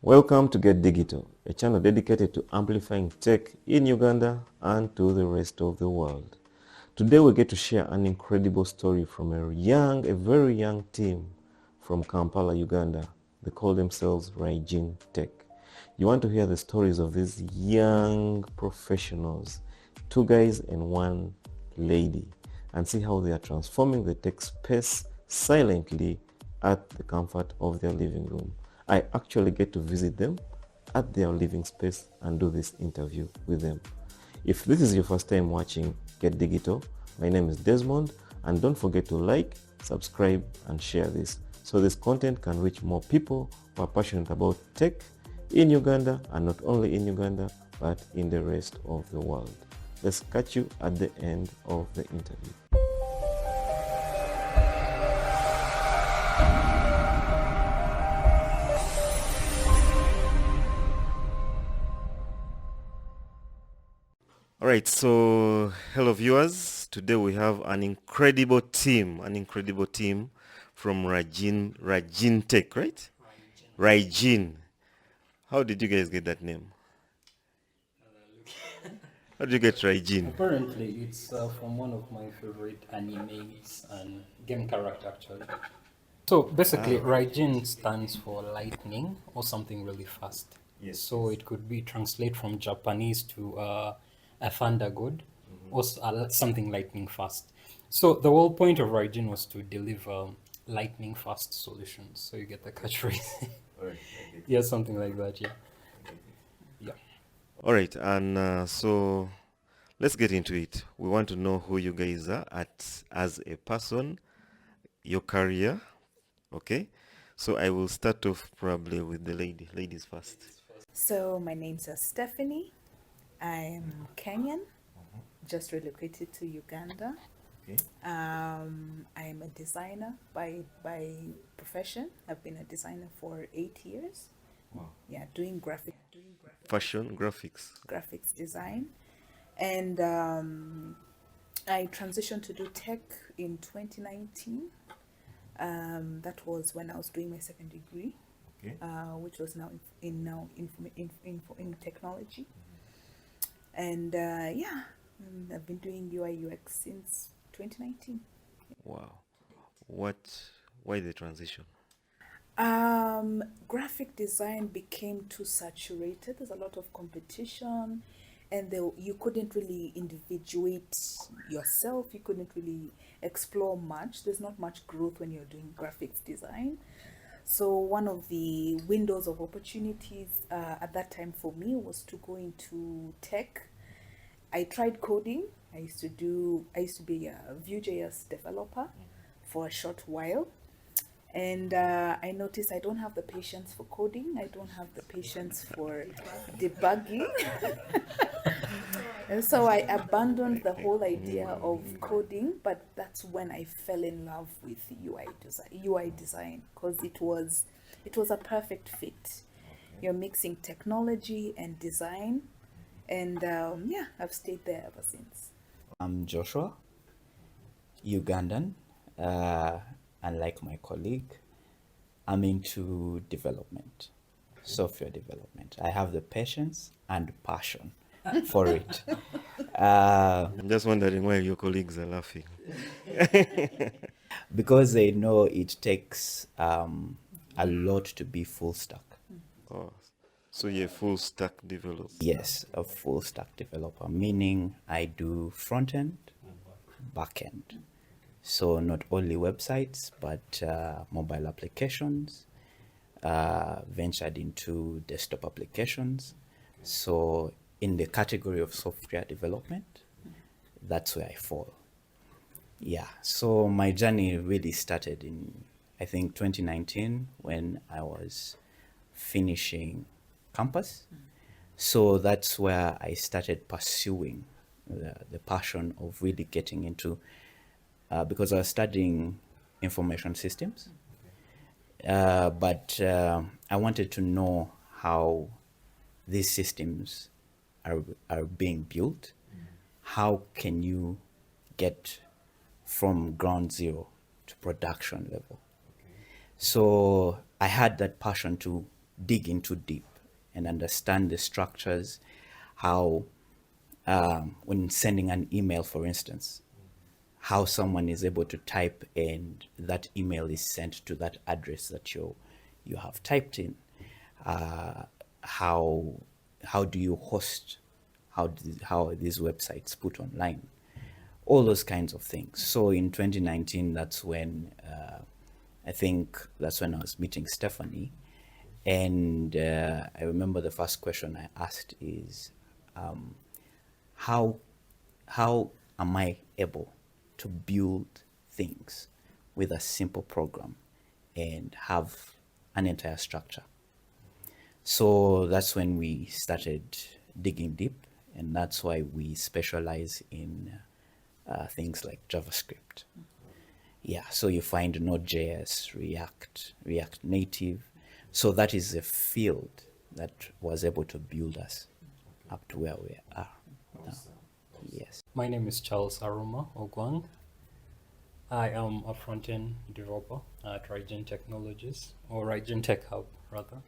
Welcome to Get Digital, a channel dedicated to amplifying tech in Uganda and to the rest of the world. Today we get to share an incredible story from a very young team from Kampala, Uganda. They call themselves Raijin Tech. You want to hear the stories of these young professionals, 2 guys and 1 lady, and see how they are transforming the tech space silently at the comfort of their living room. I actually get to visit them at their living space and do this interview with them. If this is your first time watching Get Digital, my name is Desmond, and don't forget to like, subscribe, and share this so this content can reach more people who are passionate about tech in Uganda, and not only in Uganda, but in the rest of the world. Let's catch you at the end of the interview. All right, so hello viewers. Today we have an incredible team from Raijin Tech, right? Raijin. How did you guys get that name? How did you get Raijin? Apparently, it's from one of my favorite animes and game character actually. So basically, Raijin stands for lightning or something really fast. Yes. So it could be translate from Japanese to a thunder god or something lightning fast. So the whole point of Raijin was to deliver lightning fast solutions. So you get the catchphrase. Alright, Yeah, something like that. Yeah. Yeah. All right, and so let's get into it. We want to know who you guys are as a person, your career, okay? So I will start off probably with the ladies first. So my name's Stephanie. I'm Kenyan, just relocated to Uganda. Okay. I am a designer by profession. I've been a designer for 8 years. Wow. Yeah, doing Fashion, graphics. graphics design, and I transitioned to do tech in 2019. That was when I was doing my second degree, Okay. which was now in technology. And I've been doing UI UX since 2019. Wow. Why the transition? Graphic design became too saturated. There's a lot of competition, and you couldn't really individuate yourself. You couldn't really explore much. There's not much growth when you're doing graphics design. So one of the windows of opportunities at that time for me was to go into tech. I tried coding. I used to be a Vue.js developer for a short while. And I noticed I don't have the patience for coding. I don't have the patience for debugging. And so I abandoned the whole idea of coding, but that's when I fell in love with UI design, because it was a perfect fit. You're mixing technology and design, and I've stayed there ever since. I'm Joshua, Ugandan. Unlike my colleague, I'm into development, software development. I have the patience and passion for it. I'm just wondering why your colleagues are laughing. Because they know it takes a lot to be full stack. Oh, so you're a full stack developer. Yes, a full stack developer, meaning I do front end, back end. So not only websites, but mobile applications, ventured into desktop applications. So in the category of software development, that's where I fall. Yeah, so my journey really started in, I think, 2019 when I was finishing campus. So that's where I started pursuing the passion of really getting into because I was studying information systems, but I wanted to know how these systems are being built. How can you get from ground zero to production level? So I had that passion to dig into deep and understand the structures, how when sending an email, for instance, how someone is able to type and that email is sent to that address that you have typed in. How do you host? How are these websites put online? All those kinds of things. So in 2019, that's when I think that's when I was meeting Stephanie, and I remember the first question I asked is, how am I able to build things with a simple program and have an entire structure? So that's when we started digging deep, and that's why we specialize in things like JavaScript. Yeah, so you find Node.js, React Native. So that is a field that was able to build us up to where we are now. Yes. My name is Charles Aruma Ogwang. I am a front-end developer at Raijin Technologies, or Raijin Tech Hub, rather.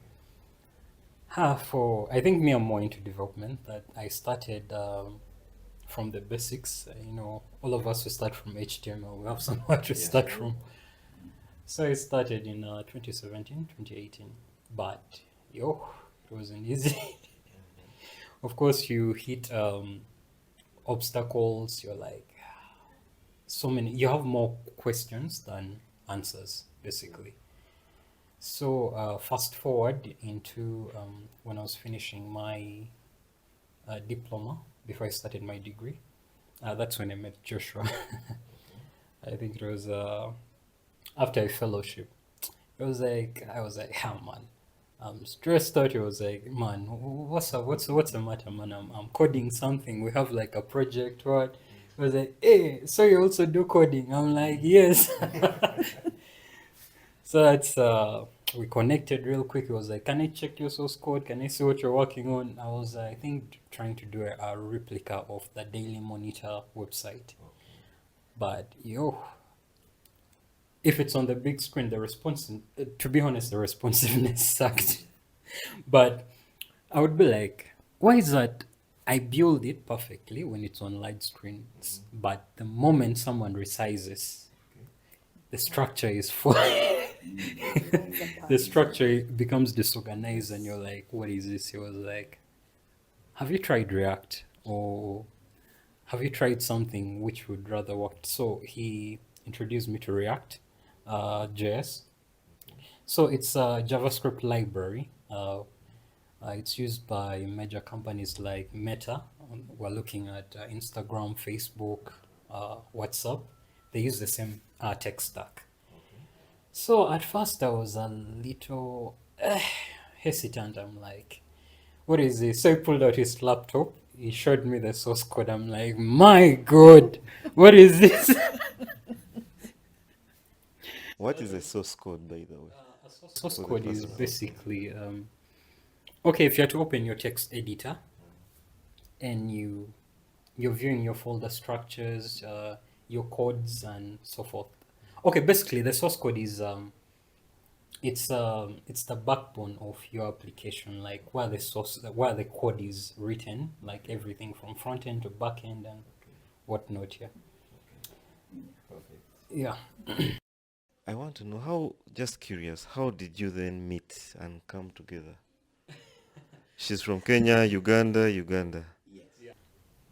I think me, I'm more into development. That I started from the basics. All of us, we start from HTML. We have somewhere to start from. So I started in 2017, 2018. But, it wasn't easy. Of course, you hit obstacles. You're like, you have more questions than answers, basically. So fast forward into when I was finishing my diploma, before I started my degree. That's when I met Joshua. I think it was after a fellowship. I was like, man, I'm stressed out. It was like, man, what's the matter, man? I'm coding something. We have like a project. What? I was like, hey, so you also do coding? I'm like, yes. So that's we connected real quick. It was like, can I check your source code? Can I see what you're working on? I was, I think, trying to do a replica of the Daily Monitor website. But if it's on the big screen, to be honest, the responsiveness sucked. But I would be like, why is that? I build it perfectly when it's on large screens, but the moment someone resizes, the structure is full. The structure becomes disorganized, and you're like, what is this? He was like, have you tried React? Or have you tried something which would rather work? So he introduced me to React JS. So it's a JavaScript library. It's used by major companies like Meta. We're looking at Instagram, Facebook, WhatsApp. They use the same tech stack. So at first I was a little hesitant. I'm like, what is this? So he pulled out his laptop. He showed me the source code. I'm like, my God, what is this? What is a source code, by the way? Source code is basically, okay, if you have to open your text editor and you're viewing your folder structures, your codes and so forth. Okay, basically the source code is it's the backbone of your application, like where the code is written, like everything from front end to back end and whatnot. Yeah. Yeah. I want to know just curious, how did you then meet and come together? She's from Kenya, Uganda. Yes. Yeah.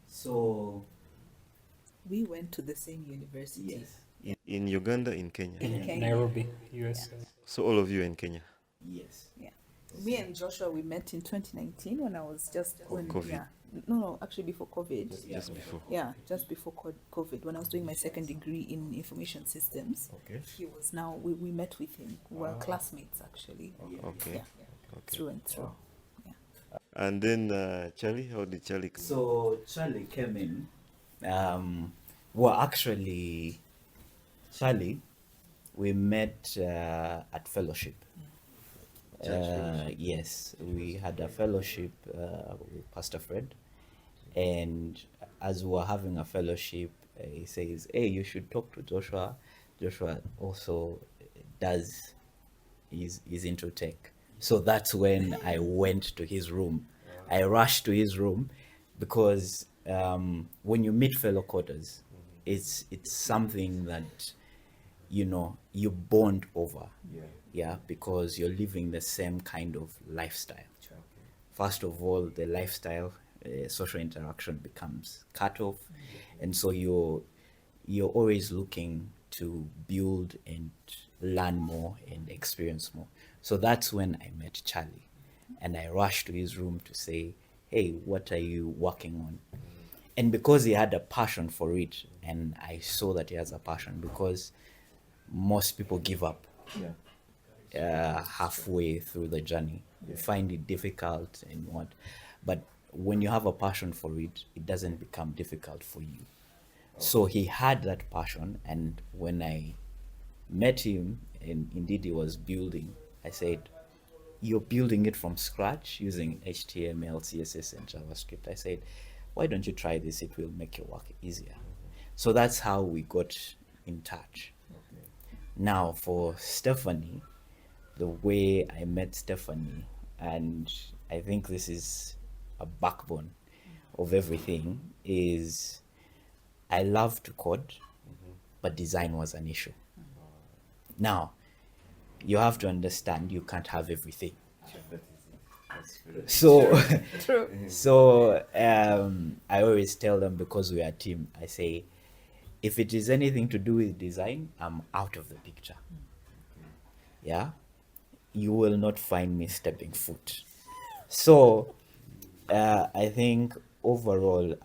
So We went to the same university. Yes. In Uganda, in Kenya. In Kenya. Nairobi, USA. Yeah. So all of you in Kenya. Yes. Yeah. Me and Joshua, we met in 2019 when I was just when COVID. yeah. No, actually before COVID. Just before. Yeah, just before COVID, when I was doing my second degree in information systems. Okay. He was now, we met with him. We were classmates, actually. Okay. Yeah, Okay. through and through. And then Charlie, how did Charlie come? So Charlie came in. Well, actually, Charlie, we met at fellowship. Yes, we had a fellowship with Pastor Fred, and as we were having a fellowship, he says, "Hey, you should talk to Joshua. Joshua also is into tech." So that's when I went to his room. I rushed to his room because when you meet fellow coders, it's something that you bond over. Yeah, because you're living the same kind of lifestyle. First of all, the lifestyle, social interaction becomes cut off, and so you're always looking to build and learn more and experience more. So that's when I met Charlie, and I rushed to his room to say, "Hey, what are you working on?" And because he had a passion for it, and I saw that he has a passion, because most people give up halfway through the journey. You find it difficult and what, but when you have a passion for it, it doesn't become difficult for you. So he had that passion, and when I met him, and indeed he was building, I said, "You're building it from scratch using HTML, CSS, and JavaScript." I said, "Why don't you try this? It will make your work easier." So that's how we got in touch. Now for Stephanie, the way I met Stephanie, and I think this is a backbone of everything, is I love to code, but design was an issue. Now, you have to understand you can't have everything. So, I always tell them, because we are a team, I say, if it is anything to do with design, I'm out of the picture. Yeah, you will not find me stepping foot. So, I think overall,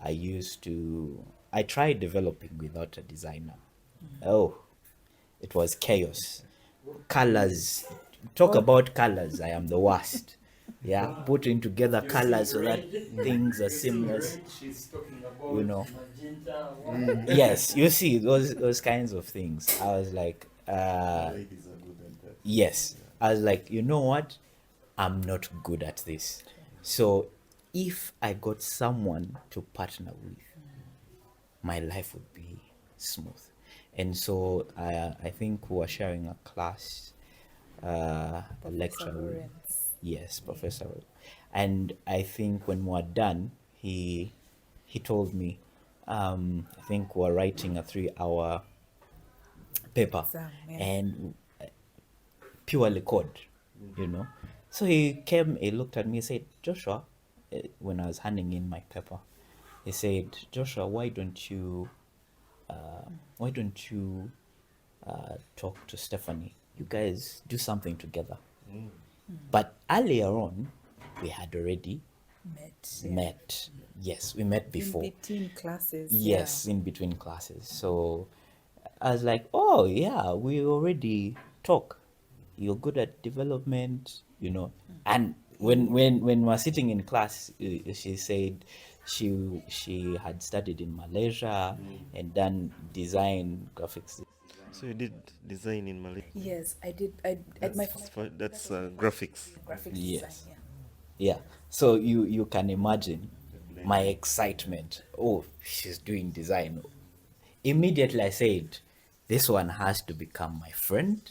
I tried developing without a designer. Oh, it was chaos. Colors, talk about colors, I am the worst. Yeah, putting together colors so that things are seamless, Yes, you see, those kinds of things. I was like, yes. I was like, you know what? I'm not good at this. So if I got someone to partner with, my life would be smooth. And so I think we were sharing a class, a lecture. Yes, Professor. And I think when we were done, he told me, I think we're writing a 3-hour paper, and purely code. So he came, he looked at me, he said, "Joshua," when I was handing in my paper, he said, "Joshua, why don't you talk to Stephanie? You guys do something together." But earlier on, we had already met. Yes, we met before. In between classes. Yes, in between classes. So I was like, "Oh yeah, we already talk. You're good at development. And when we're sitting in class, she said she had studied in Malaysia and done design graphics. So you did design in Malaysia? Yes, I did. That's graphics. Graphics Yes. design, Yeah. So you can imagine my excitement. Oh, she's doing design. Immediately I said, this one has to become my friend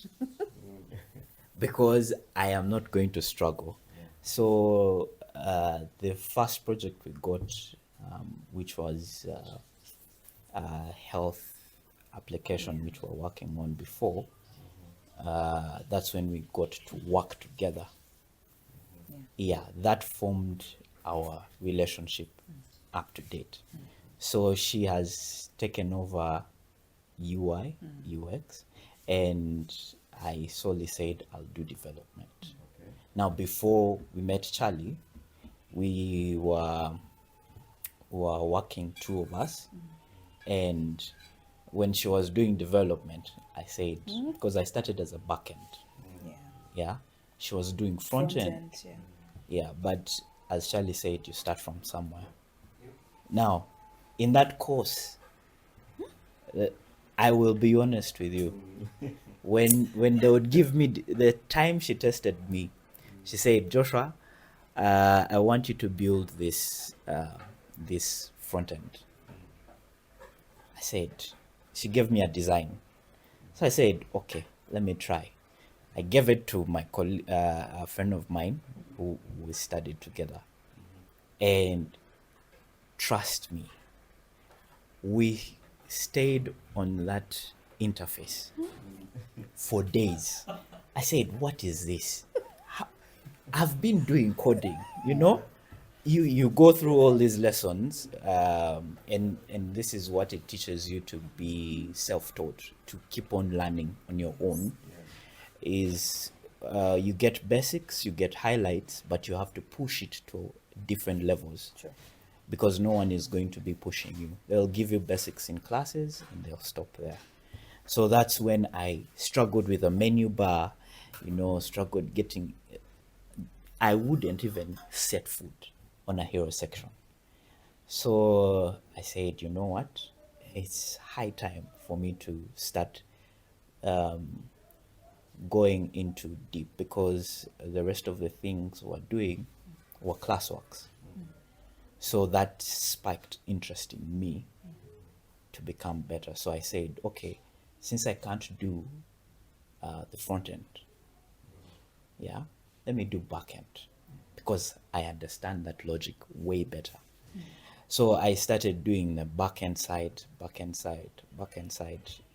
because I am not going to struggle. So the first project we got, which was a health application which we're working on before, that's when we got to work together. Yeah, that formed our relationship up to date. So she has taken over UI, UX, and I solely said I'll do development. Now, before we met Charlie, we were working, two of us, and when she was doing development, I said, because I started as a backend, yeah, she was doing front end. Yeah, but as Charlie said, you start from somewhere. Now, in that course, I will be honest with you. When they would give me the time she tested me, she said, "Joshua, I want you to build this front end." She gave me a design. So I said, "Okay, let me try." I gave it to a friend of mine who we studied together. And trust me, we stayed on that interface for days. I said, what is this? I've been doing coding, you know? You go through all these lessons, and this is what it teaches you to be self-taught, to keep on learning on your own. Is you get basics, you get highlights, but you have to push it to different levels. Sure. Because no one is going to be pushing you. They'll give you basics in classes and they'll stop there. So that's when I struggled with a menu bar, struggled getting. I wouldn't even set foot on a hero section. So I said, you know what? It's high time for me to start going into deep, because the rest of the things we're doing were classworks. So that sparked interest in me to become better. So I said, okay, since I can't do the front end, let me do back end, because I understand that logic way better. So I started doing the back end side,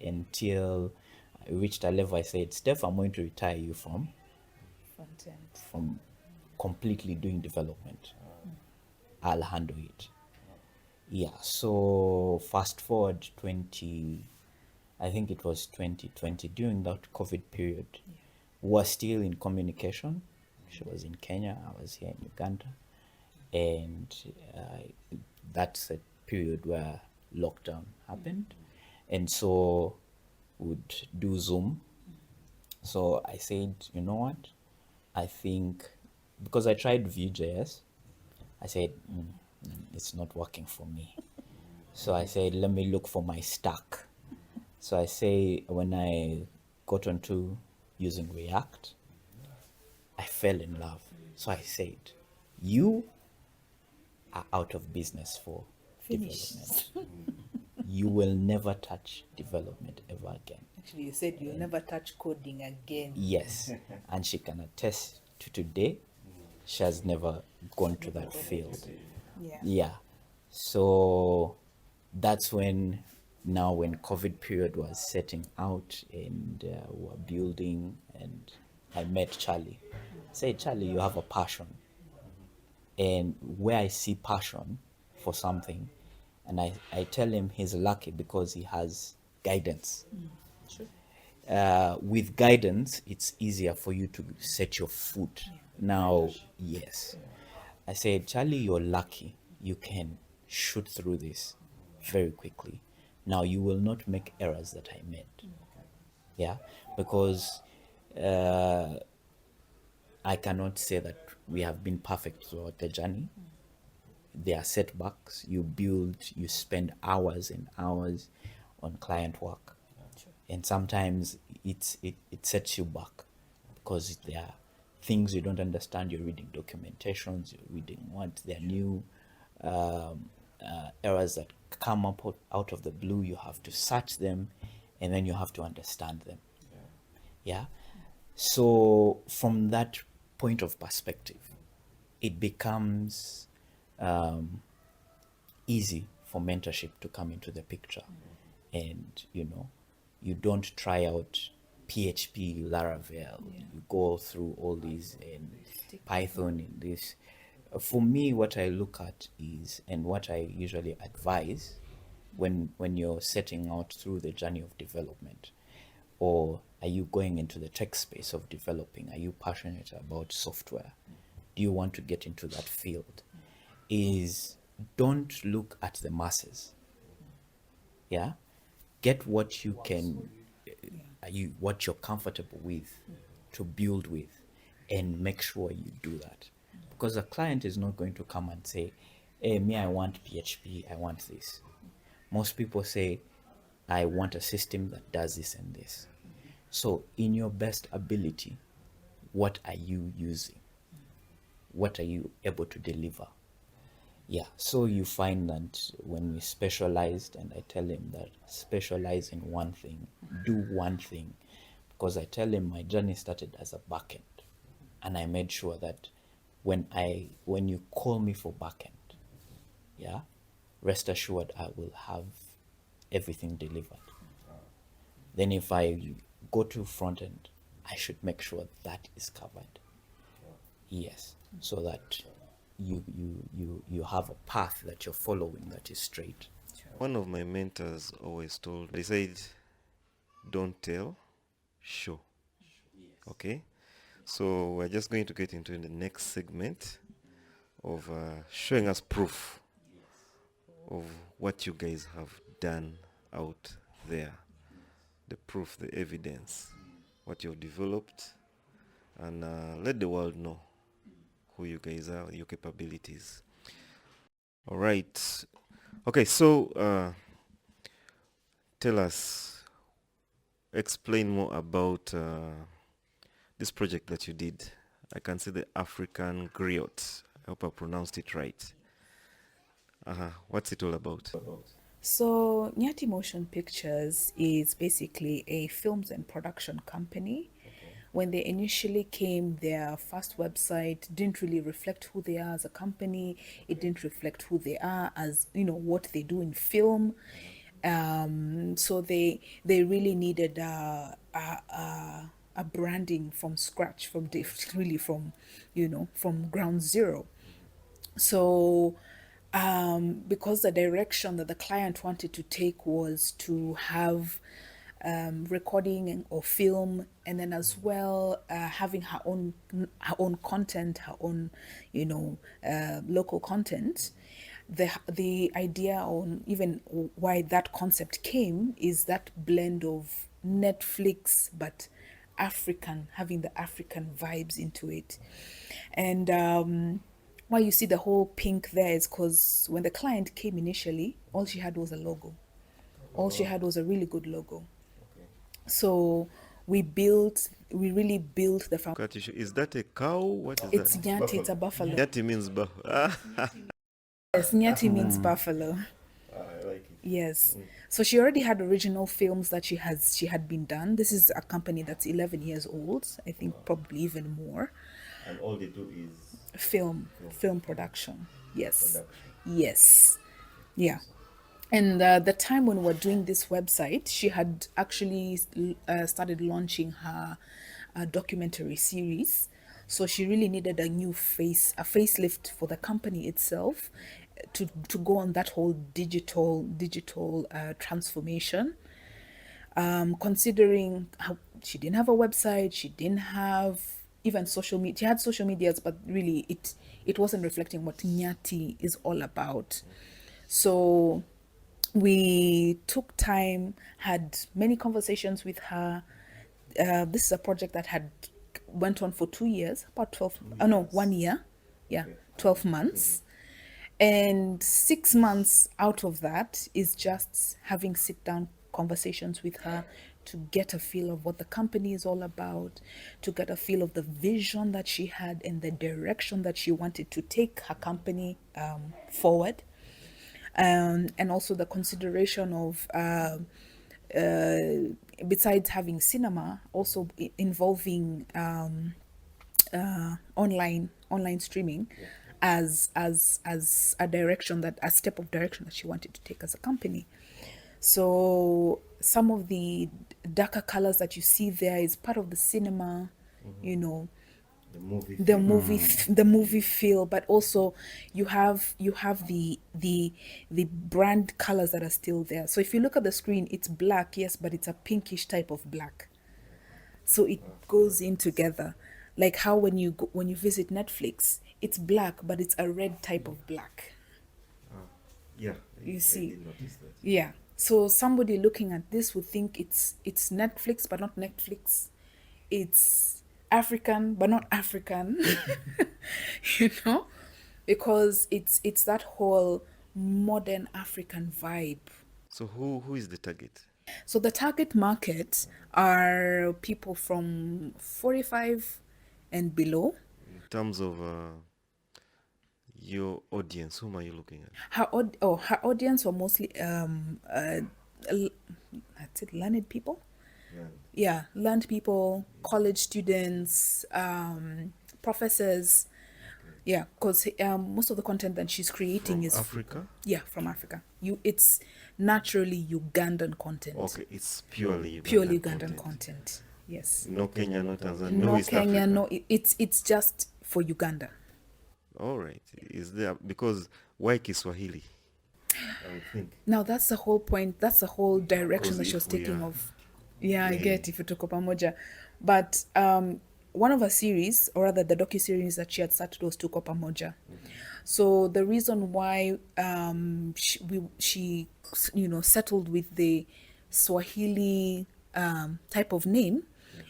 until I reached a level. I said, Steph, I'm going to retire you from completely doing development. I'll handle it. So fast forward I think it was 2020, during that COVID period, we were still in communication. She was in Kenya, I was here in Uganda. And that's a period where lockdown happened. And so we'd do Zoom. So I said, you know what? I think, because I tried Vue.js, I said, it's not working for me. So I said, let me look for my stack. So I say, when I got onto using React, I fell in love. So I said, you are out of business for development. You will never touch development ever again. Actually, you said you'll never touch coding again. Yes. And she can attest to today, she has never gone to that field. So that's when COVID period was setting out, and we were building, and I met Charlie. I said, Charlie, you have a passion. And where I see passion for something, and I tell him he's lucky because he has guidance. Sure. With guidance, it's easier for you to set your foot. Now, yes. I said, Charlie, you're lucky. You can shoot through this very quickly. Now, you will not make errors that I made. Because I cannot say that we have been perfect throughout the journey. There are setbacks. You build, you spend hours and hours on client work. Sure. And sometimes it sets you back, because there are things you don't understand. You're reading documentations, you're reading there are new errors that come up out of the blue. You have to search them, and then you have to understand them. So from that point of perspective, it becomes easy for mentorship to come into the picture. And you don't try out PHP, Laravel. You go through all these, and Python in this. For me, what I look at is, and what I usually advise when you're setting out through the journey of development, or are you going into the tech space of developing? Are you passionate about software? Do you want to get into that field? Is don't look at the masses. Get what you can, what you're comfortable with to build with, and make sure you do that. Because a client is not going to come and say, hey, I want PHP, I want this. Most people say, I want a system that does this and this. So in your best ability, what are you using? What are you able to deliver? So you find that when we specialized, and I tell him that specialize in one thing, do one thing, because I tell him my journey started as a backend, and I made sure that when you call me for backend, yeah, rest assured I will have everything delivered. Then if I go to front end, I should make sure that is covered. Yes, so that you have a path that you're following that is straight. One of my mentors always told, they said, don't tell, show. Okay? So we're just going to get into the next segment of showing us proof of what you guys have done out there. The proof, the evidence, what you've developed, and let the world know who you guys are, your capabilities. All right. Okay, so tell us, explain more about this project that you did. I can see the African griot. I hope I pronounced it right. What's it all about? So, Nyati Motion Pictures is basically a films and production company. When they initially came, their first website didn't really reflect who they are as a company. It didn't reflect who they are as, what they do in film. So they really needed a branding from scratch, from ground zero. So because the direction that the client wanted to take was to have recording or film, and then as well having her own content, her own local content. The idea on even why that concept came is that blend of Netflix but African, having the African vibes into it. And why you see the whole pink there is because when the client came initially, all she had was a logo. All she had was a really good logo. So we really built the foundation. Is that a cow? What is It's that? Nyati, it's a buffalo. Nyati means buffalo. Yes, Nyati means buffalo. I like it. Yes. So she already had original films that she had been done. This is a company that's 11 years old, I think probably even more. And all they do is Film production. Yes. Yes. Yeah. And the time when we were doing this website, she had actually started launching her documentary series. So she really needed a facelift for the company itself to go on that whole digital transformation. Considering how she didn't have a website, she didn't have even social media. She had social medias, but really it wasn't reflecting what Nyati is all about. So we took time, had many conversations with her. This is a project that had went on for 2 years, about 1 year. Yeah, 12 months. And 6 months out of that is just having sit-down conversations with her to get a feel of what the company is all about, to get a feel of the vision that she had and the direction that she wanted to take her company forward. And also the consideration of, besides having cinema, also involving online streaming as a step of direction that she wanted to take as a company. So some of the darker colors that you see there is part of the cinema, the movie feel, but also you have the brand colors that are still there. So if you look at the screen, it's black, yes, but it's a pinkish type of black. So it goes in together, like how when you visit Netflix, it's black, but it's a red type of black. Yeah, You see. I did notice that. Yeah. So somebody looking at this would think it's Netflix, but not Netflix. It's African, but not African. Because it's that whole modern African vibe. So who is the target? So the target market are people from 45 and below. In terms of your audience, whom are you looking at? Her audience were mostly I'd say learned people. learned people, college students, professors. Yeah, because most of the content that she's creating From is Africa? from Africa. It's naturally Ugandan content. Okay, it's purely Purely Ugandan Ugandan content. Yes. No Kenya, no Tanzania, No East Kenya, Africa. no. It's just for Uganda. All right. Is there, because why Kiswahili? I would think. Now that's the whole point. That's the whole direction Because that she was if we taking are- of. Yeah, I Yeah. get if you took pamoja, but one of her series, or rather the docu series that she had started was Tuko Pamoja. So the reason why she settled with the Swahili type of name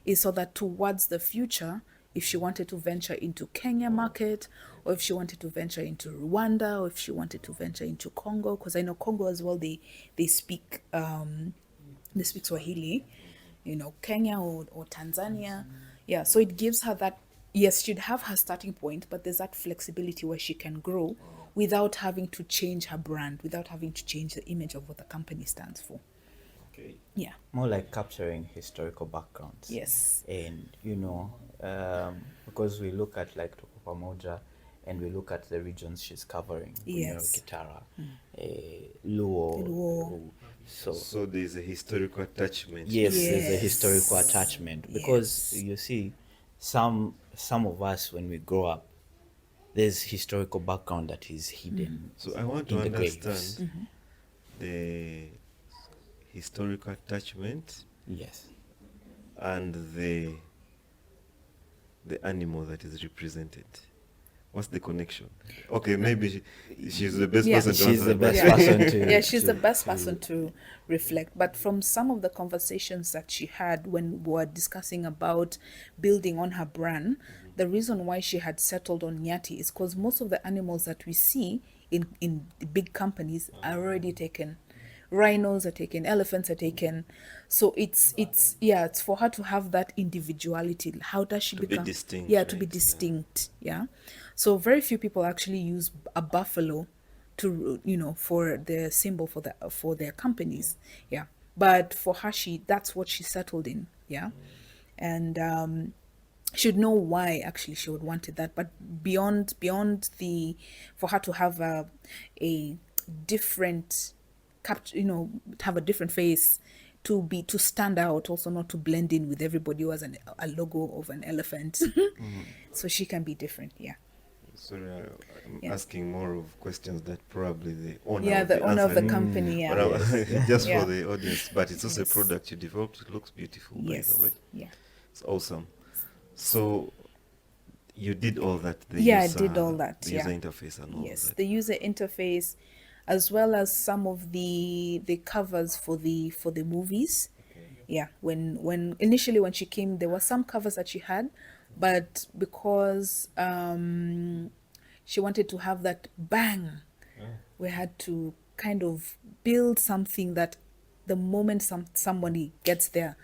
is so that towards the future, if she wanted to venture into Kenya market, or if she wanted to venture into Rwanda, or if she wanted to venture into Congo, because I know Congo as well, they speak Swahili, Kenya or Tanzania. Yeah, so it gives her that, yes, she'd have her starting point, but there's that flexibility where she can grow without having to change her brand, without having to change the image of what the company stands for. Okay. Yeah. More like capturing historical backgrounds. Yes. And, because we look at like Tuko Pamoja and we look at the regions she's covering, Yes. Kitara, Luo. Luo. So there's a historical attachment. Yes, there's a Yes. historical attachment because Yes. you see, some of us when we grow up, there's historical background that is hidden. So I want to in the understand graves. the historical attachment Yes. and the animal that is represented. What's the connection? Okay, maybe she's the best Yeah. person to She's answer the that best question. person to. Yeah, she's the to- best to- person to reflect. But from some of the conversations that she had when we were discussing about building on her brand, the reason why she had settled on Nyati is because most of the animals that we see in the big companies are already taken. Rhinos are taken, elephants are taken. So it's for her to have that individuality. How does she To be become distinct, Yeah, to be right? distinct. Yeah. So very few people actually use a buffalo to for the symbol for their companies. Yeah. But for her, that's what she settled in. Yeah. And should know why actually she would wanted that, but beyond the for her to have a different have a different face, to stand out, also not to blend in with everybody who has a logo of an elephant. So she can be different. Yeah. Sorry, I'm Yeah. asking more of questions that probably the owner Yeah, of the owner of the answering. company. Yeah. But just Yeah. for the audience, but it's also Yes. a product you developed. It looks beautiful, by Yes. the way. Yeah. It's awesome. So you did all that. The Yeah, I user, did all that, The yeah. user interface and all Yes, that. the user interface, as well as some of the covers for the movies. Yeah, when initially when she came, there were some covers that she had, but because she wanted to have that bang, we had to kind of build something that the moment somebody gets there,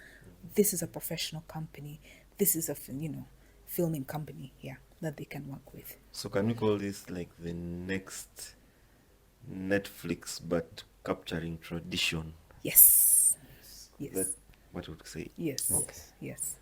this is a professional company, this is a filming company, yeah, that they can work with. So can we call this like the next Netflix, but capturing tradition? Yes. Yes. That what would say? Yes. Okay. Yes.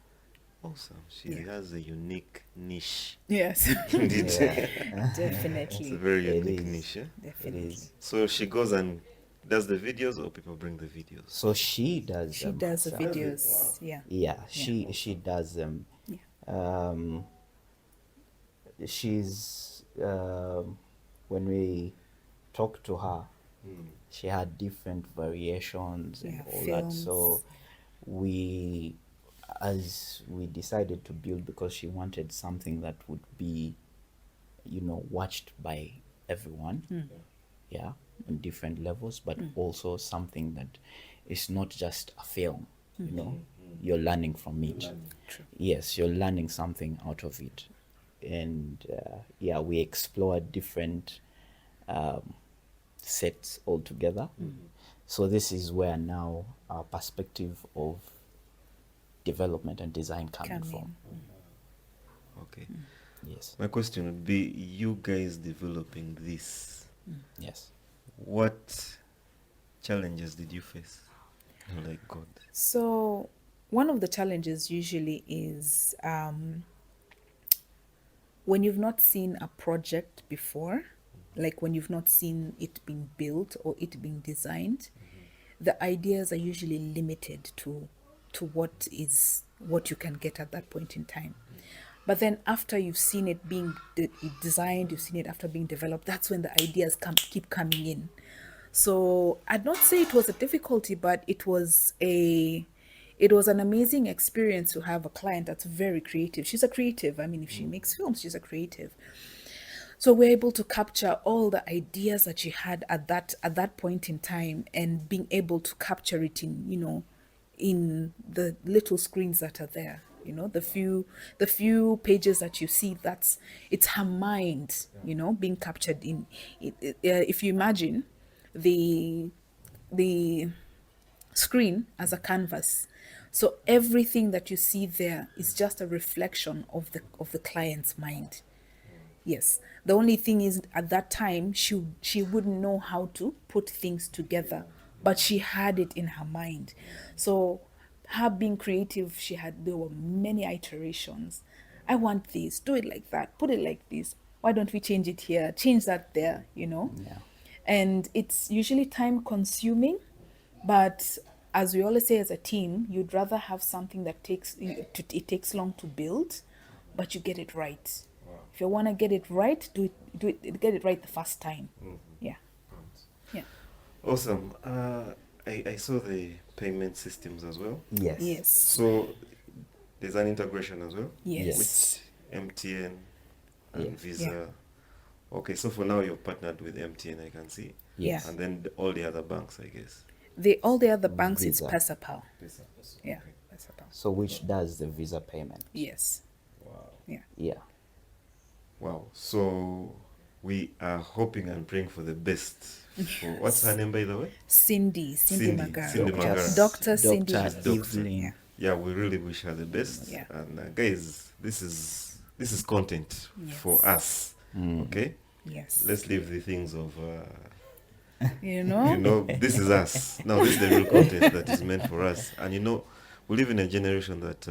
Awesome. She Yeah. has a unique niche. Yes. Indeed. Yeah. Definitely. It's a very It unique is. niche. Eh? It Definitely. is. So she goes and does the videos, or people bring the videos? So she does. She them does the herself. videos. Yeah. Yeah, she does them. Yeah. She's when we talked to her, she had different variations and Yeah, all films. that. So as we decided to build, because she wanted something that would be, watched by everyone. Yeah, on different levels, but also something that is not just a film. You're learning from it. True. Yes, you're learning something out of it. And we explored different sets altogether. So this is where now our perspective of development and design coming Come from. Okay. Yes, My question would be, you guys developing this, yes. what challenges did you face? Oh, like God. So One of the challenges usually is when you've not seen a project before, like when you've not seen it being built or it being designed, the ideas are usually limited to what you can get at that point in time. But then after you've seen it being designed, you've seen it after being developed, that's when the ideas keep coming in. So I'd not say it was a difficulty, but it was an amazing experience to have a client that's very creative. She's a creative. I mean, if she makes films, she's a creative. So we're able to capture all the ideas that she had at that point in time, and being able to capture it in the little screens that are there. The few pages that you see, it's her mind, being captured in it. If you imagine the screen as a canvas, so everything that you see there is just a reflection of the client's mind. Yes. The only thing is, at that time, she wouldn't know how to put things together, but she had it in her mind. So her being creative, there were many iterations. I want this, do it like that, put it like this. Why don't we change it here? Change that there, Yeah. And it's usually time consuming, but as we always say as a team, you'd rather have something that it takes long to build, but you get it right. If you want to get it right, get it right the first time. Yeah. Yeah. Awesome. I saw the payment systems as well. Yes. Yes. So there's an integration as well. Yes. With MTN and Yeah. Visa. Yeah. Okay, so for now you're partnered with MTN, I can see. Yeah. And then all the other banks, I guess. All the other banks, it's Visa. PesaPal. Visa. Yeah. Okay. PesaPal. So which does the Visa payment? Yes. Wow. Yeah. Yeah. Wow. So we are hoping and praying for the best. What's her name, by the way? Cindy Magara. Cindy Magara. Dr. Cindy. Dr. Doctor. Evelyn. Yeah. Yeah, we really wish her the best. Yeah. And guys, this is content for us. Okay. Yes. Let's leave the things of this is us. Now this is the real content that is meant for us. And we live in a generation that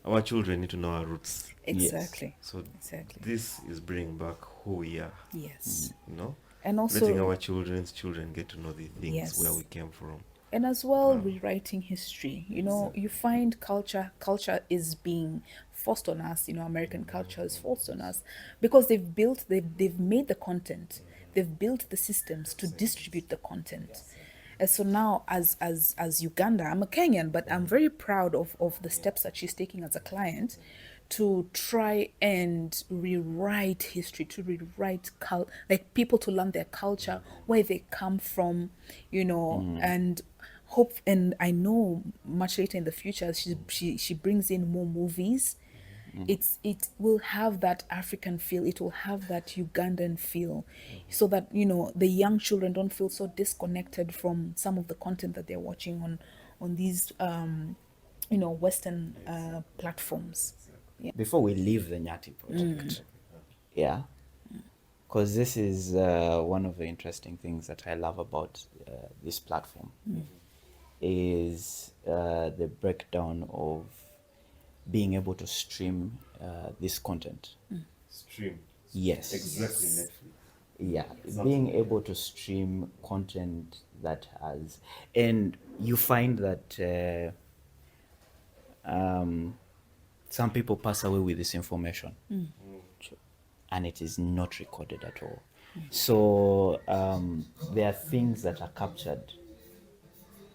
our children need to know our roots. Exactly. So Exactly. this is bringing back who we are. Yes. Letting And also, our children's children get to know the things Yes. where we came from. and as well, rewriting history. You find culture is being forced on us. American culture is forced on us because they've made the content, they've built the systems to distribute the content. And so now, as Uganda, I'm a Kenyan, but I'm very proud of the steps that she's taking as a client to try and rewrite history, to rewrite like people to learn their culture, where they come from, and hope. And I know much later in the future, as she brings in more movies, it will have that African feel, it will have that Ugandan feel, so that the young children don't feel so disconnected from some of the content that they're watching on these Western platforms. Before we leave the Nyati project, yeah, because this is one of the interesting things that I love about this platform, is the breakdown of being able to stream this content. Stream. Yes. Exactly, Netflix. Yeah, being able to stream content that has, and you find that some people pass away with this information, and it is not recorded at all. So there are things that are captured,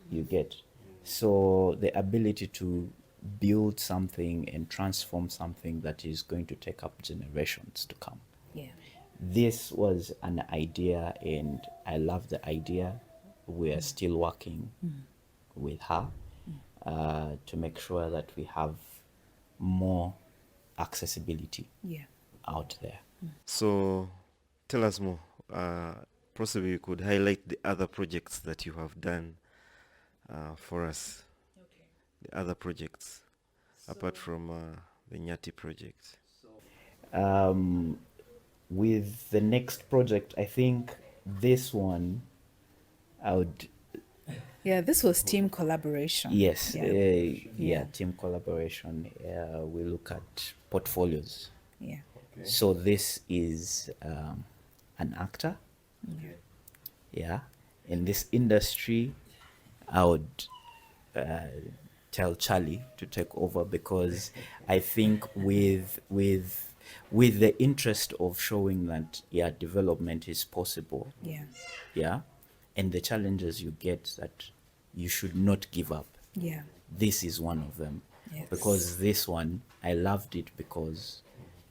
you get. So the ability to build something and transform something that is going to take up generations to come. Yeah. This was an idea, and I love the idea. We are still working with her to make sure that we have more accessibility out there. So tell us more. Possibly you could highlight the other projects that you have done for us. The other projects apart from the Nyati project. With the next project, I think this one, I would Yeah, this was team collaboration. Yes, Yeah. team collaboration. We look at portfolios. Yeah. So this is an actor. Yeah. In this industry, I would tell Charlie to take over, because I think with the interest of showing that development is possible, Yeah. and the challenges you get, that you should not give up. Yeah. This is one of them. Yes. Because this one, I loved it because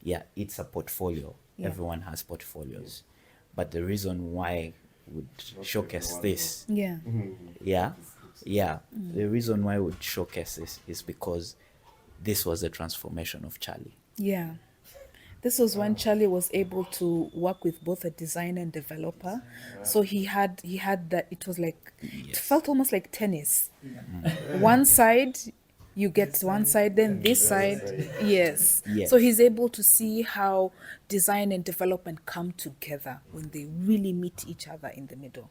it's a portfolio. Yeah. Everyone has portfolios, but the reason why I would showcase this, the reason why I would showcase this is because this was the transformation of Charlie. Yeah. This was when Charlie was able to work with both a designer and developer. So he had that, it was like, it felt almost like tennis. One side, you get one side, then this side. Yes. So he's able to see how design and development come together when they really meet each other in the middle.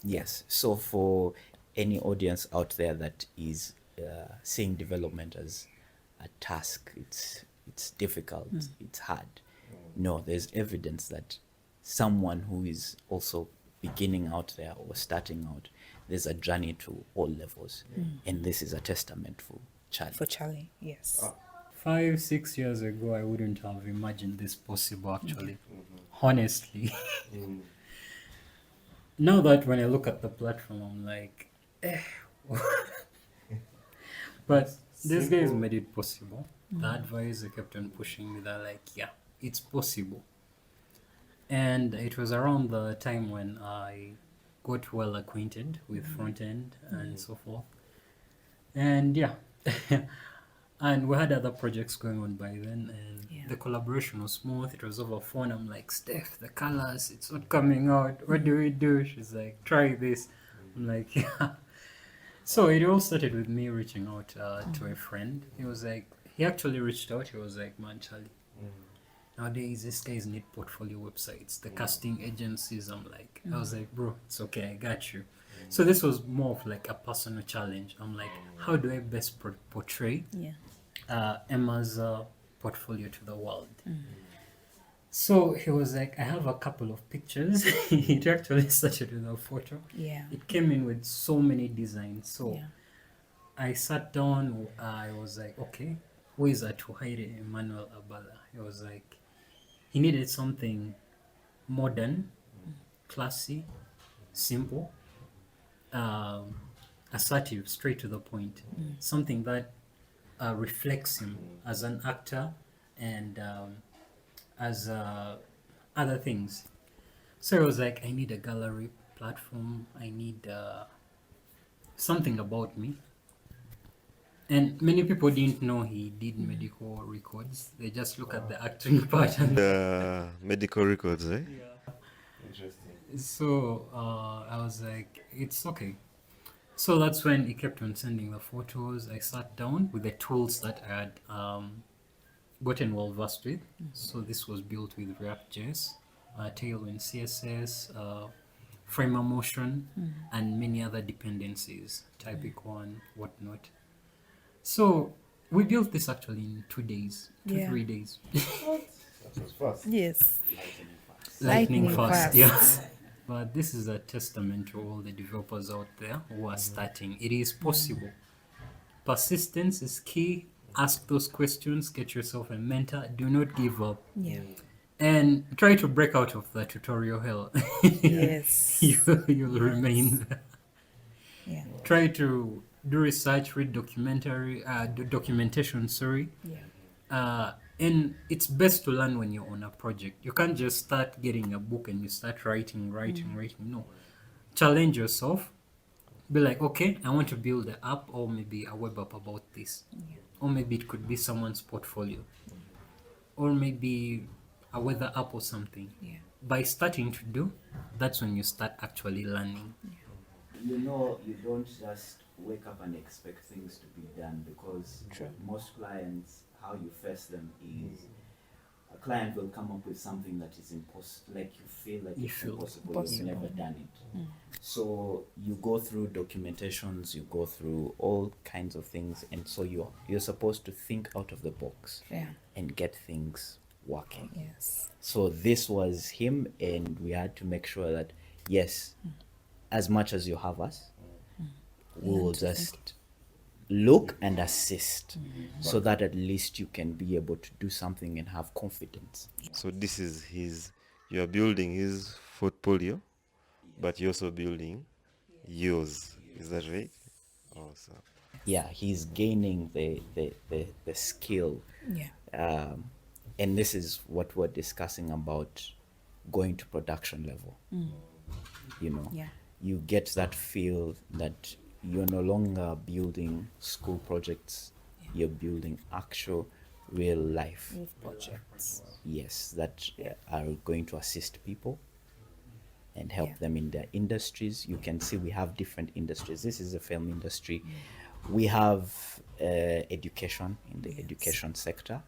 Yes. So for any audience out there that is seeing development as a task, it's difficult, it's hard. No, there's evidence that someone who is also beginning out there or starting out, there's a journey to all levels. And this is a testament for Charlie. For Charlie, yes. 5-6 years ago, I wouldn't have imagined this possible, actually. Honestly. Now that when I look at the platform, I'm like, but these guys made it possible. The advisor kept on pushing me that, like, yeah, it's possible. And it was around the time when I got well acquainted with front end and so forth. And yeah, and we had other projects going on by then, and the collaboration was smooth. It was over phone. I'm like, Steph, the colors, it's not coming out. What do we do? She's like, try this. I'm like, yeah. So it all started with me reaching out to a friend. He actually reached out. He was like, man, Charlie, nowadays these guys need portfolio websites, the casting agencies. I was like, bro, it's okay, I got you. So this was more of like a personal challenge. I'm like, how do I best portray Emma's portfolio to the world? So he was like, I have a couple of pictures. It actually started with a photo. It came in with so many designs. So I sat down. I was like, okay, who is Atuhaire Emmanuel Abala? He was like, he needed something modern, classy, simple, assertive, straight to the point. Something that reflects him as an actor and as other things. So it was like, I need a gallery platform. I need something about me. And many people didn't know he did medical records. They just look at the acting part and The medical records, eh? Interesting. So I was like, it's okay. So that's when he kept on sending the photos. I sat down with the tools that I had gotten well versed with. So this was built with React.js, Tailwind CSS, Framer Motion, and many other dependencies, Typic1, whatnot. So we built this actually in 2 days, 3 days. That was fast. Yes. Lightning fast, fast. yeah. But this is a testament to all the developers out there who are starting. It is possible. Persistence is key. Ask those questions. Get yourself a mentor. Do not give up. And try to break out of the tutorial hell. Yes. You'll remain there. Yeah. Try to do research, read documentation, sorry. And it's best to learn when you're on a project. You can't just start getting a book and you start writing. No. Challenge yourself. Be like, okay, I want to build an app or maybe a web app about this. Or maybe it could be someone's portfolio. Or maybe a weather app or something. By starting to do, that's when you start actually learning. You know, you don't just wake up and expect things to be done, because most clients, how you face them is a client will come up with something that is impossible, like you feel like it's impossible, you've never done it. So you go through documentations, you go through all kinds of things, and so you're supposed to think out of the box Yeah. and get things working. Yes. So this was him, and we had to make sure that yes, as much as you have us, we Learn will to think. just look and assist, so that at least you can be able to do something and have confidence. So this is his, you are building his portfolio, but you're also building yours. Is that right? Awesome. Yeah, he's gaining the skill. Yeah. And this is what we're discussing about going to production level. You know, Yeah. you get that feel that you're no longer building school projects, you're building actual real life. With projects. Yes, that are going to assist people and help Yeah. them in their industries. You can see we have different industries. This is the film industry. We have education in the education sector.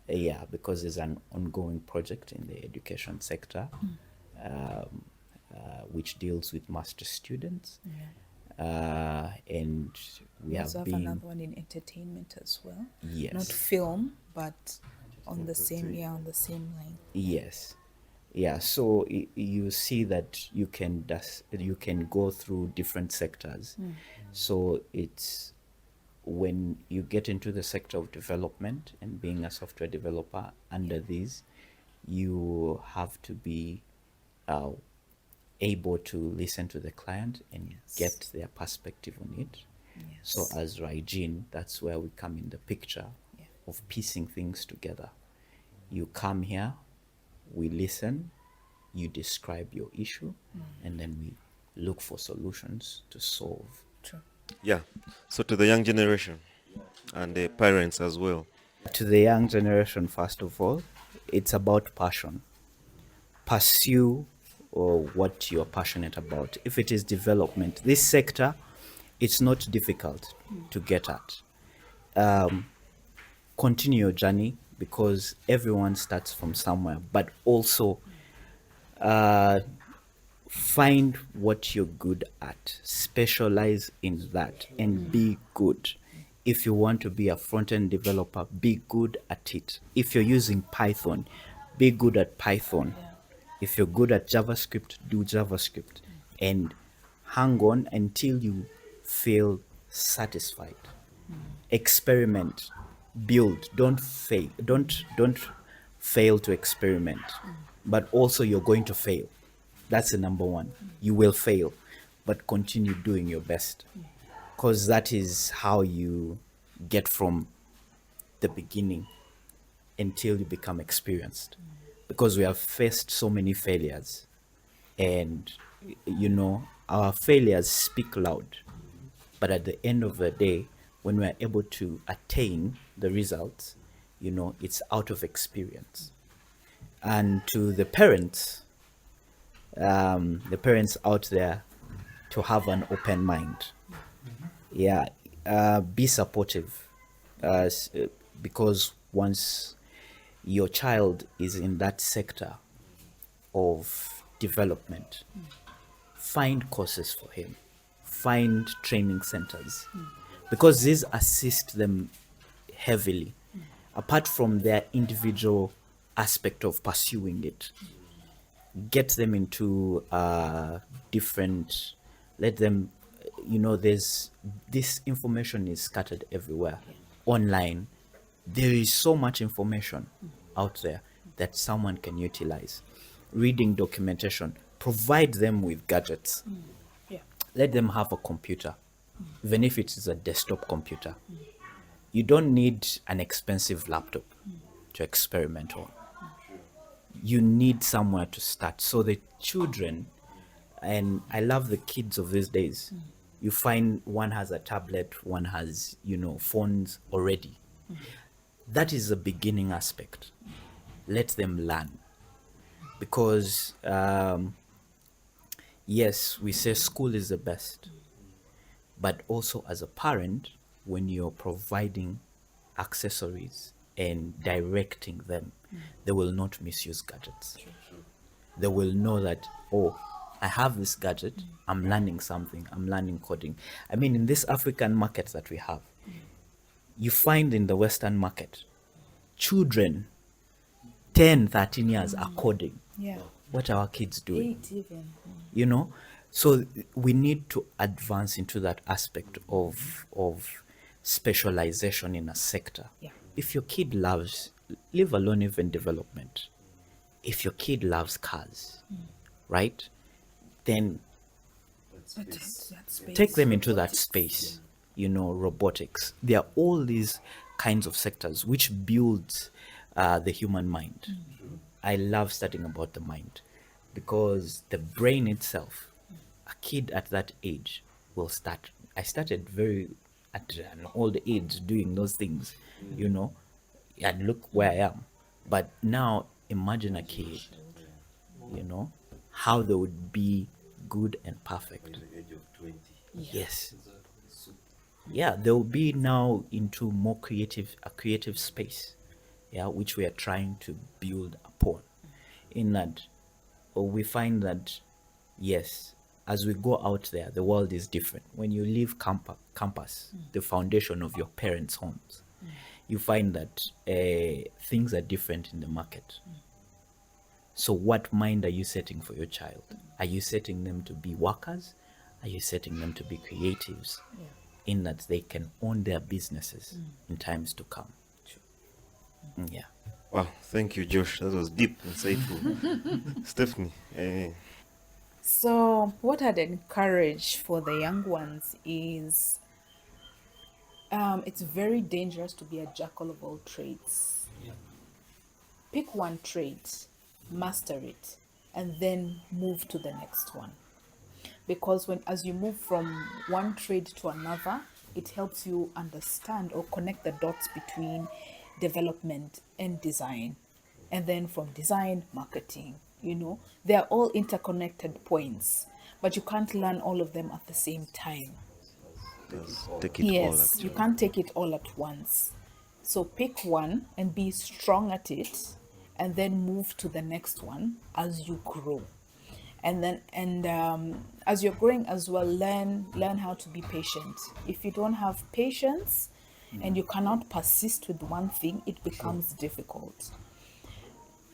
Yeah, because there's an ongoing project in the education sector, which deals with master students. And we We have also have been another one in entertainment as well. Yes. Not film, but on the same on the same line. Yes. Yeah, so you see that you can go through different sectors. So it's when you get into the sector of development and being a software developer under these, you have to be able to listen to the client and get their perspective on it. So as Raijin, that's where we come in the picture of piecing things together. You come here, we listen, you describe your issue, and then we look for solutions to solve. True. Yeah. So to the young generation and the parents as well. To the young generation, first of all, it's about passion. Pursue what you're passionate about. If it is development, this sector, it's not difficult to get at. Continue your journey, because everyone starts from somewhere, but also find what you're good at, specialize in that, and be good. If you want to be a front-end developer, be good at it. If you're using Python, be good at Python. If you're good at JavaScript, do JavaScript, and hang on until you feel satisfied. Experiment, build, don't fail. Don't fail to experiment. But also you're going to fail. That's the number one. You will fail, but continue doing your best, because that is how you get from the beginning until you become experienced. Because we have faced so many failures, and our failures speak loud, but at the end of the day, when we are able to attain the results, it's out of experience. And to the parents out there, to have an open mind. Be supportive, because once your child is in that sector of development, find courses for him, find training centers, because these assist them heavily, apart from their individual aspect of pursuing it. Get them into different, let them, there's, this information is scattered everywhere. Online, there is so much information out there that someone can utilize. Reading documentation, provide them with gadgets. Let them have a computer, even if it is a desktop computer. You don't need an expensive laptop to experiment on. You need somewhere to start. So the children, and I love the kids of these days, you find one has a tablet, one has, phones already. That is the beginning aspect. Let them learn. Because, yes, we say school is the best. But also as a parent, when you're providing accessories and directing them, they will not misuse gadgets. They will know that, I have this gadget, I'm learning something, I'm learning coding. I mean, in this African market that we have, you find in the Western market, children 10, 13 years are coding. Yeah. What are our kids doing? 8 even. You know, so we need to advance into that aspect of specialization in a sector. Yeah. If your kid loves, leave alone even development, if your kid loves cars, right, then take them into that space. You know, robotics, there are all these kinds of sectors which build the human mind. I love studying about the mind, because the brain itself, a kid at that age will start. I started very at an old age doing those things, you know, and look where I am. But now imagine a kid, you know, how they would be good and perfect. Yes. Yeah, they'll be now into more a creative space, yeah, which we are trying to build upon. In that, we find that, yes, as we go out there, the world is different. When you leave campus, the foundation of your parents' homes, you find that things are different in the market. So what mind are you setting for your child? Are you setting them to be workers? Are you setting them to be creatives? In that they can own their businesses in times to come. Yeah. Wow, thank you, Josh. That was deep, insightful. Stephanie. So, what I'd encourage for the young ones is it's very dangerous to be a jack of all trades. Pick one trade, master it, and then move to the next one. Because as you move from one trade to another, it helps you understand or connect the dots between development and design, and then from design, marketing. You know, they are all interconnected points, but you can't learn all of them at the same time. Take it all. Yes, you can't take it all at once. So pick one and be strong at it, and then move to the next one as you grow. And then as you're growing as well, learn how to be patient. If you don't have patience and you cannot persist with one thing, it becomes difficult.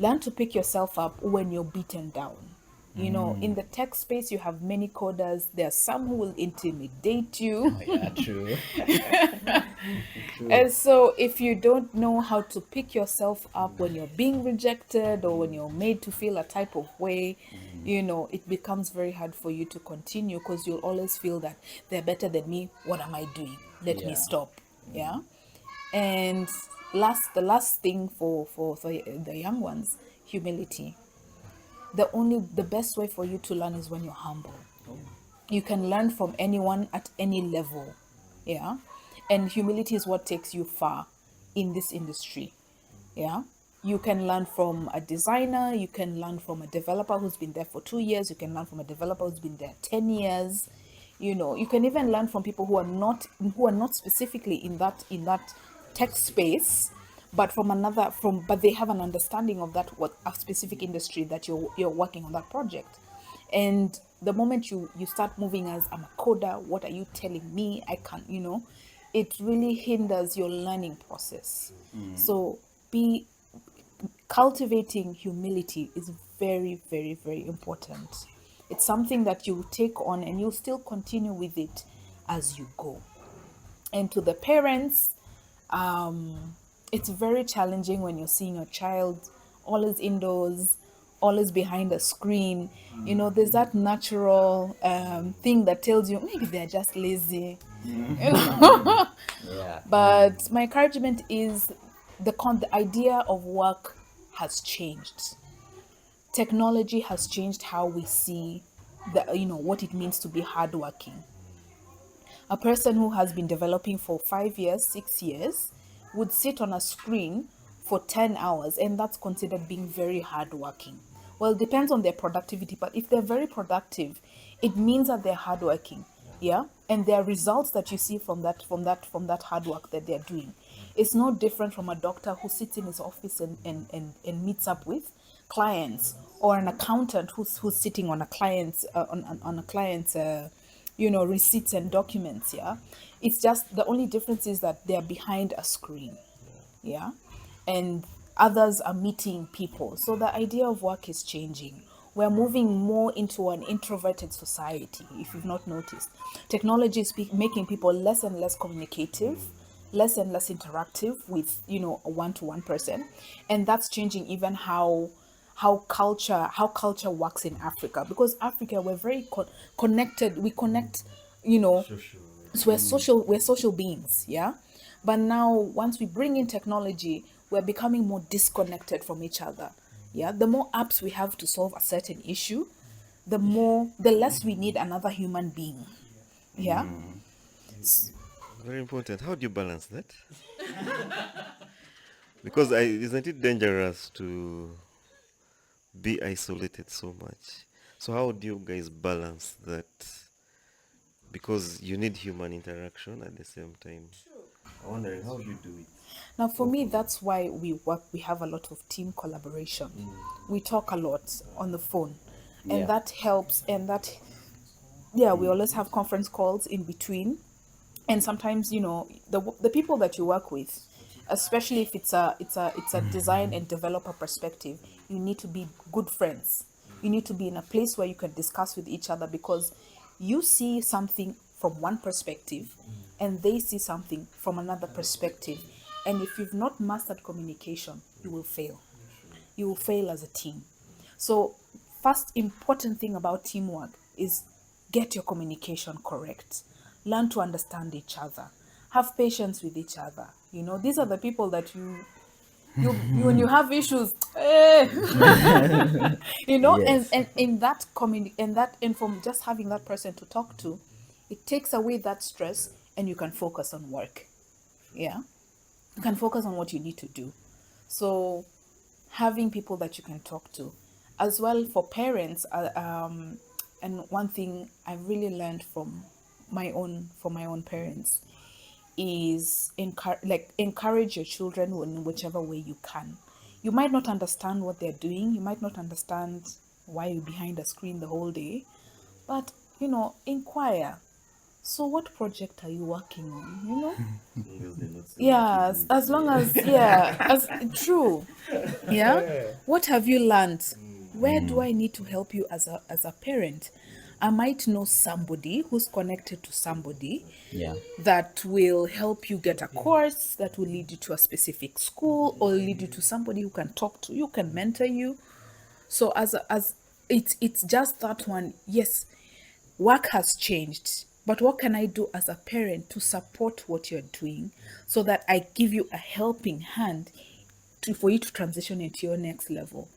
Learn to pick yourself up when you're beaten down. You know, in the tech space, you have many coders. There are some who will intimidate you. Yeah, true. And so if you don't know how to pick yourself up when you're being rejected or when you're made to feel a type of way, you know, it becomes very hard for you to continue, because you'll always feel that they're better than me. What am I doing? Let me stop. Yeah. And the last thing for the young ones, humility. The best way for you to learn is when you're humble. You can learn from anyone at any level. Yeah. And humility is what takes you far in this industry. Yeah. You can learn from a designer, you can learn from a developer who's been there for 2 years, you can learn from a developer who's been there 10 years. You know, you can even learn from people who are not specifically in that tech space, but but they have an understanding of that, what a specific industry that you're working on that project. And the moment you start moving as, I'm a coder, what are you telling me? I can't, you know, it really hinders your learning process. So cultivating humility is very, very, very important. It's something that you take on and you still continue with it as you go. And to the parents, it's very challenging when you're seeing your child always indoors, always behind a screen. You know, there's that natural thing that tells you maybe they're just lazy. You know? But my encouragement is the idea of work has changed. Technology has changed how we see what it means to be hardworking. A person who has been developing for 5 years, 6 years, would sit on a screen for 10 hours, and that's considered being very hardworking. Well, it depends on their productivity, but if they're very productive, it means that they're hardworking. Yeah, and there are results that you see from that hard work that they're doing. It's no different from a doctor who sits in his office and meets up with clients, or an accountant who's sitting on a client's on a client's receipts and documents. Yeah, it's just the only difference is that they're behind a screen. Yeah, and others are meeting people. So the idea of work is changing. We're moving more into an introverted society. If you've not noticed, technology is making people less and less communicative, less and less interactive with a one-to-one person, and that's changing even how culture works in Africa, because Africa, we're very connected. We connect, so we're social beings. Yeah, but now once we bring in technology, we're becoming more disconnected from each other. Yeah, the more apps we have to solve a certain issue, the less we need another human being. Yeah. Very important. How do you balance that? Because isn't it dangerous to be isolated so much? So how do you guys balance that? Because you need human interaction at the same time. I'm wondering how you do it. Now, for me, that's why we have a lot of team collaboration. We talk a lot on the phone, and Yeah. that helps. And we always have conference calls in between. And sometimes, the people that you work with, especially if it's a design and developer perspective, you need to be good friends. You need to be in a place where you can discuss with each other, because you see something from one perspective and they see something from another perspective. And if you've not mastered communication, you will fail. You will fail as a team. So first important thing about teamwork is get your communication correct. Learn to understand each other. Have patience with each other. These are the people that you when you have issues, Yes. and in that and from just having that person to talk to, it takes away that stress, and you can focus on work. Yeah, you can focus on what you need to do. So having people that you can talk to, as well for parents, and one thing I really learned from my own parents is encourage your children in whichever way you can. You might not understand what they're doing, you might not understand why you're behind a screen the whole day, but inquire. So what project are you working on? Yes, as long as as true. Yeah, what have you learned? Where do I need to help you as a parent? I might know somebody who's connected to somebody Yeah. that will help you get a course that will lead you to a specific school, or lead you to somebody who can talk to you, can mentor you. So as it's just that one. Yes, work has changed, but what can I do as a parent to support what you're doing, so that I give you a helping hand for you to transition into your next level?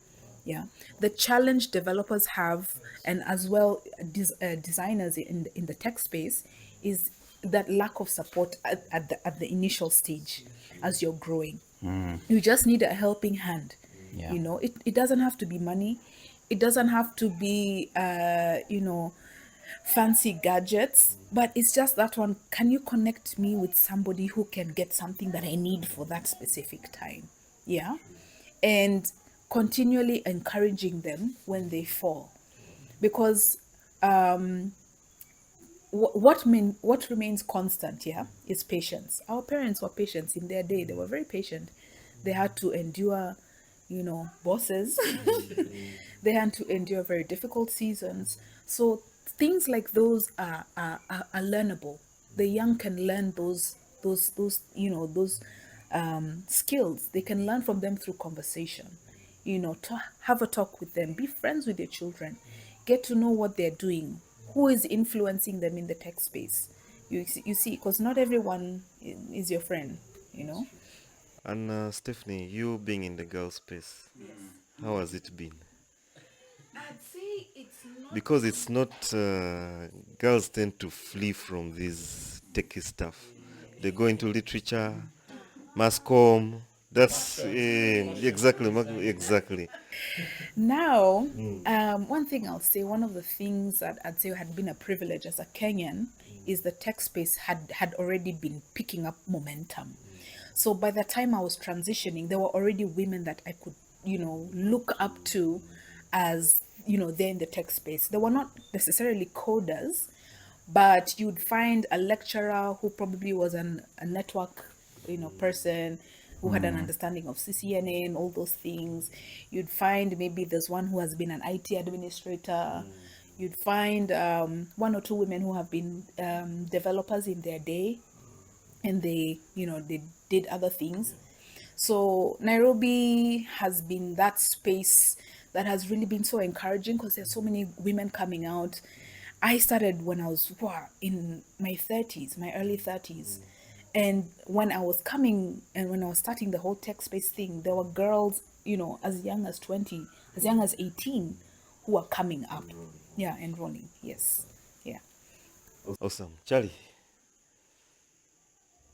Yeah, the challenge developers have, and as well designers in the tech space, is that lack of support at the initial stage as you're growing. You just need a helping hand. Yeah. It doesn't have to be money, it doesn't have to be fancy gadgets, but it's just that one. Can you connect me with somebody who can get something that I need for that specific time? Yeah, and continually encouraging them when they fall, because what remains constant, is patience. Our parents were patient in their day. They were very patient. They had to endure bosses. They had to endure very difficult seasons. So things like those are learnable. The young can learn those skills. They can learn from them through conversation. To have a talk with them, be friends with your children, get to know what they're doing, who is influencing them in the tech space. You see, because not everyone is your friend. And Stephanie, you being in the girl space, how has it been? I'd say it's not. Because it's not, girls tend to flee from this techie stuff. They go into literature, mass comm. That's exactly. Now, one thing I'll say, one of the things that I'd say had been a privilege as a Kenyan, is the tech space had already been picking up momentum. So by the time I was transitioning, there were already women that I could look up to as, they're in the tech space. They were not necessarily coders, but you'd find a lecturer who probably was a network, person who had an understanding of CCNA and all those things. You'd find maybe there's one who has been an IT administrator. You'd find one or two women who have been developers in their day, and they did other things. So Nairobi has been that space that has really been so encouraging, because there's so many women coming out. I started when I was in my 30s, my early 30s. And when I was starting the whole tech space thing, there were girls, as young as 20, as young as 18, who are coming up. Yeah, enrolling. Yes. Yeah. Awesome. Charlie,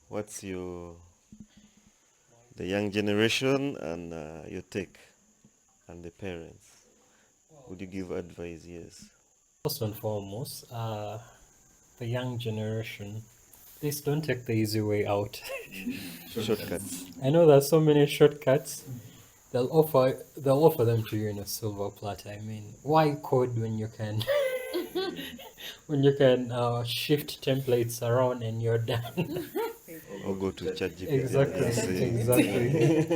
what's the young generation and your take and the parents? Would you give advice? Yes. First and foremost, the young generation, please don't take the easy way out. Shortcuts. I know there's so many shortcuts. They'll offer them to you in a silver platter. I mean, why code when you can shift templates around and you're done? Or go to ChatGPT. Exactly.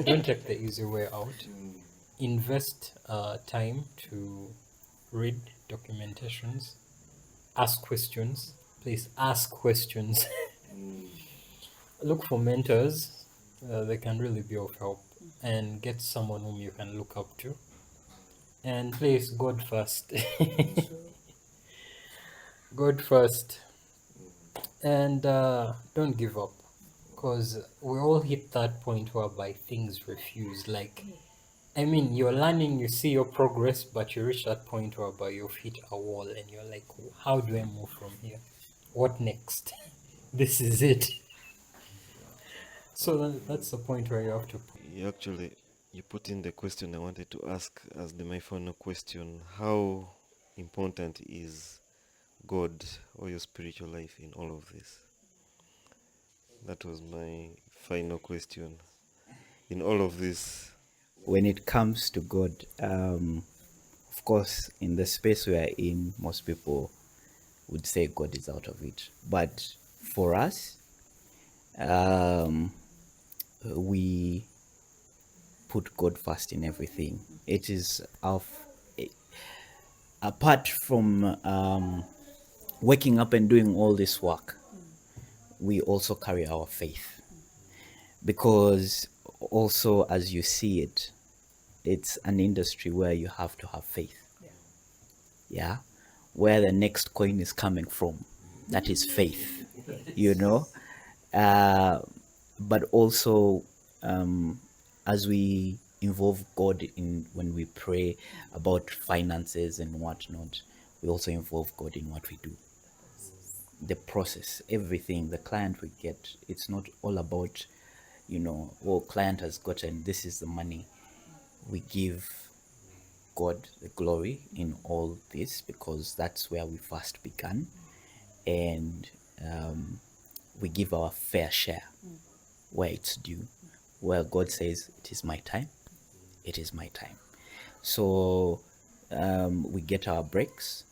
Don't take the easy way out. Invest time to read documentations, ask questions. Please ask questions. Look for mentors. They can really be of help, and get someone whom you can look up to. And place God first. God first. And don't give up, because we all hit that point whereby things refuse. Like, I mean, you're learning, you see your progress, but you reach that point whereby you've hit a wall and you're like, how do I move from here? What next? This is it. So that's the point where you have to. You put in the question I wanted to ask as my final question. How important is God or your spiritual life in all of this? That was my final question. In all of this, When it comes to God, of course, in the space we are in, most people would say God is out of it. But for us, we put God first in everything. It is apart from waking up and doing all this work, we also carry our faith, because also, as you see it, it's an industry where you have to have faith. Yeah, where the next coin is coming from, that is faith. But also, as we involve God in when we pray about finances and whatnot, we also involve God in what we do. The process, everything, the client we get, it's not all about, client has gotten, this is the money. We give God the glory in all this, because that's where we first began. And we give our fair share where it's due, where God says, it is my time, it is my time. So we get our breaks.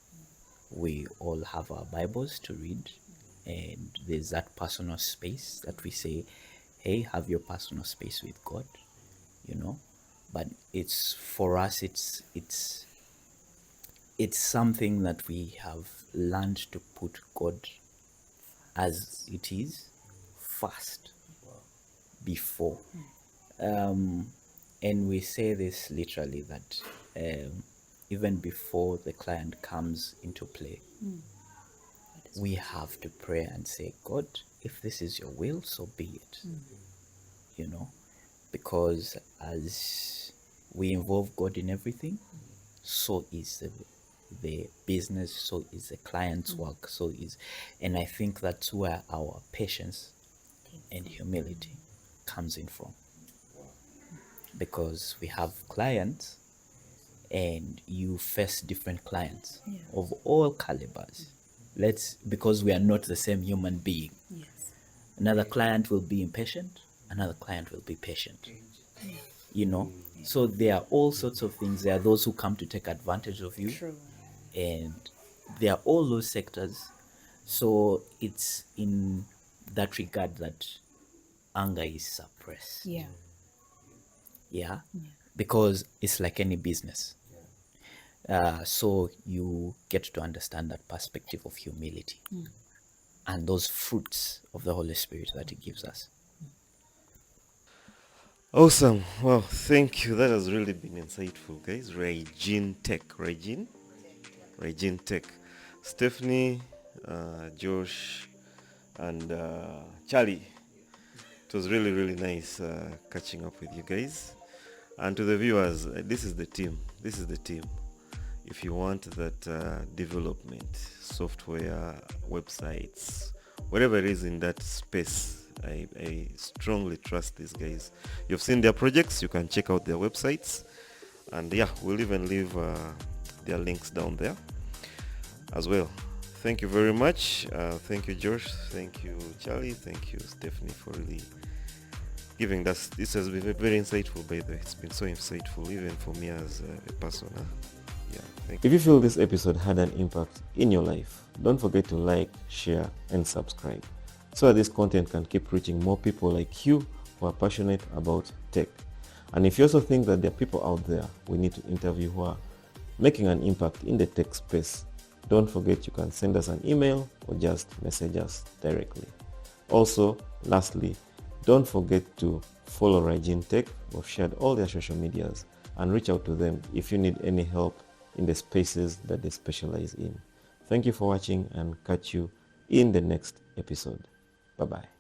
We all have our Bibles to read, and there's that personal space that we say, hey, have your personal space with God, but it's, for us, it's something that we have learned to put God as it is first before. And we say this literally, that even before the client comes into play, we have to pray and say, God, if this is your will, so be it. Because as we involve God in everything, so is the business, so is the client's work, and I think that's where our patience and humility comes in from. Because we have clients, and you face different clients of all calibers. Because we are not the same human being. Yes. Another client will be impatient, another client will be patient. So there are all sorts of things. There are those who come to take advantage of you, True. and there are all those sectors. So it's in that regard that anger is suppressed. Yeah. Yeah, because it's like any business. So you get to understand that perspective of humility and those fruits of the Holy Spirit that He gives us. Awesome. Well, thank you. That has really been insightful, guys. Raijin Tech. Stephanie, Josh, and Charlie. It was really, really nice catching up with you guys. And to the viewers, this is the team. If you want that development, software, websites, whatever it is in that space, I strongly trust these guys. You've seen their projects, you can check out their websites, and yeah, we'll even leave their links down there as well. Thank you very much. Thank you, Josh. Thank you, Charlie. Thank you, Stephanie, for really giving us. This has been very insightful, by the way. It's been so insightful, even for me as a person. Yeah, thank you. If you feel this episode had an impact in your life, don't forget to like, share, and subscribe so that this content can keep reaching more people like you who are passionate about tech. And if you also think that there are people out there we need to interview who are making an impact in the tech space, don't forget you can send us an email or just message us directly. Also, lastly, don't forget to follow Raijin Tech. We've shared all their social medias, and reach out to them if you need any help in the spaces that they specialize in. Thank you for watching, and catch you in the next episode. Bye-bye.